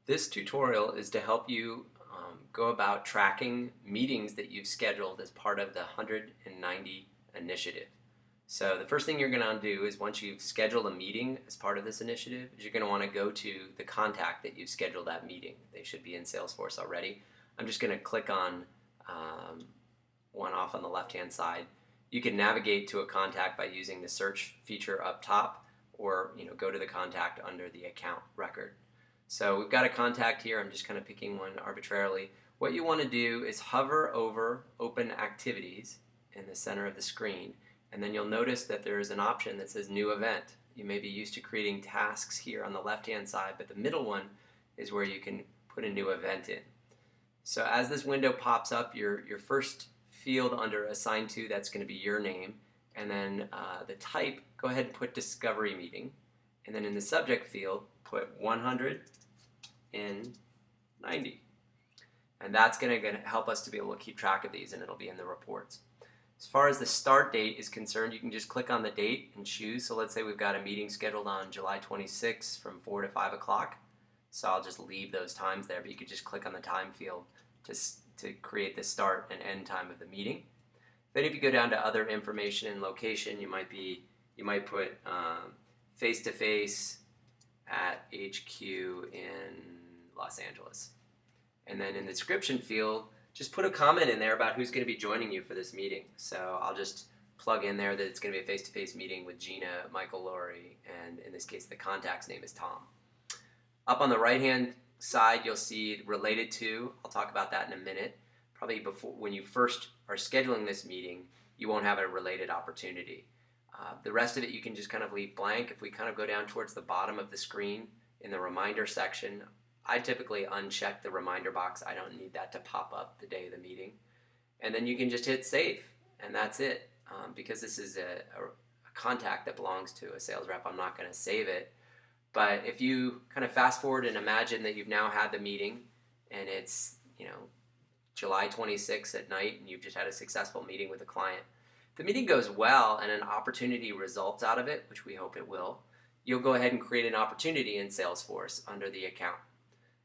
This tutorial is to help you go about tracking meetings that you've scheduled as part of the 190 initiative. So the first thing you're going to do is once you've scheduled a meeting as part of this initiative, is you're going to want to go to the contact that you've scheduled that meeting. They should be in Salesforce already. I'm just going to click on one off on the left-hand side. You can navigate to a contact by using the search feature up top, or go to the contact under the account record. So we've got a contact here. I'm just kind of picking one arbitrarily. What you want to do is hover over Open Activities in the center of the screen, and then you'll notice that there is an option that says New Event. You may be used to creating tasks here on the left-hand side, but the middle one is where you can put a new event in. So as this window pops up, your first field under Assign To, that's going to be your name, and then the type, go ahead and put Discovery Meeting, and then in the subject field, put 100 in 90. And that's going to help us to be able to keep track of these, and it'll be in the reports. As far as the start date is concerned, you can just click on the date and choose. So let's say we've got a meeting scheduled on July 26th from 4 to 5 o'clock. So I'll just leave those times there, but you could just click on the time field to create the start and end time of the meeting. Then if you go down to other information and location, you might put face-to-face at HQ in Los Angeles. And then in the description field, just put a comment in there about who's going to be joining you for this meeting. So I'll just plug in there that it's going to be a face-to-face meeting with Gina, Michael, Lori, and in this case the contact's name is Tom. Up on the right-hand side, you'll see Related To. I'll talk about that in a minute. Probably before, when you first are scheduling this meeting, you won't have a related opportunity. The rest of it you can just kind of leave blank. If we kind of go down towards the bottom of the screen in the reminder section, I typically uncheck the reminder box. I don't need that to pop up the day of the meeting. And then you can just hit save, and that's it. Because this is a contact that belongs to a sales rep, I'm not going to save it. But if you kind of fast forward and imagine that you've now had the meeting, and it's July 26th at night, and you've just had a successful meeting with a client. If the meeting goes well and an opportunity results out of it, which we hope it will, you'll go ahead and create an opportunity in Salesforce under the account.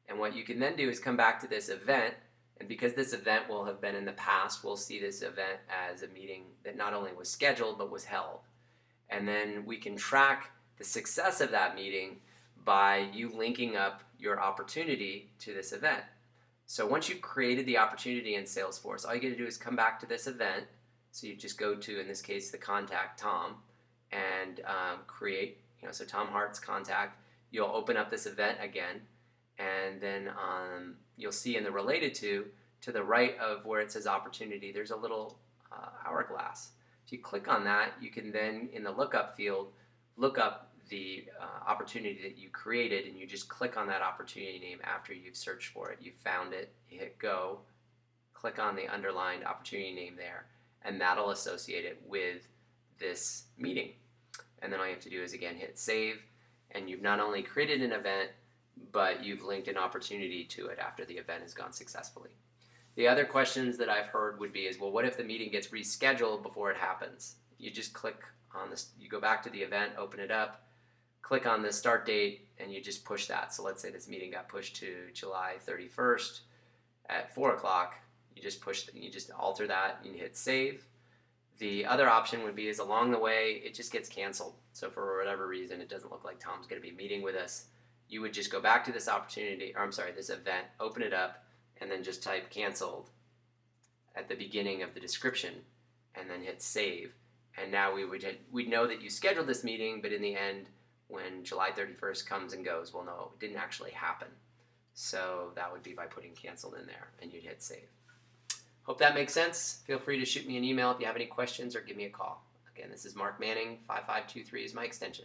And what you can then do is come back to this event, and because this event will have been in the past, we'll see this event as a meeting that not only was scheduled but was held. And then we can track the success of that meeting by you linking up your opportunity to this event. So once you've created the opportunity in Salesforce, all you got to do is come back to this event. So you just go to, in this case, the contact Tom, and create, so Tom Hart's contact. You'll open up this event again, and then you'll see in the Related To the right of where it says opportunity, there's a little hourglass. If you click on that, you can then, in the lookup field, look up the opportunity that you created, and you just click on that opportunity name after you've searched for it. You found it, you hit go, click on the underlined opportunity name there, and that'll associate it with this meeting. And then all you have to do is again hit save, and you've not only created an event, but you've linked an opportunity to it after the event has gone successfully. The other questions that I've heard would be well, what if the meeting gets rescheduled before it happens? You just click on this, you go back to the event, open it up, click on the start date, and you just push that. So let's say this meeting got pushed to July 31st at 4 o'clock. You just alter that and you hit save. The other option would be along the way, it just gets canceled. So for whatever reason, it doesn't look like Tom's going to be meeting with us. You would just go back to this this event, open it up, and then just type canceled at the beginning of the description, and then hit save. And now we'd know that you scheduled this meeting, but in the end, when July 31st comes and goes, well, no, it didn't actually happen. So that would be by putting canceled in there, and you'd hit save. Hope that makes sense. Feel free to shoot me an email if you have any questions or give me a call. Again, this is Mark Manning. 5523 is my extension.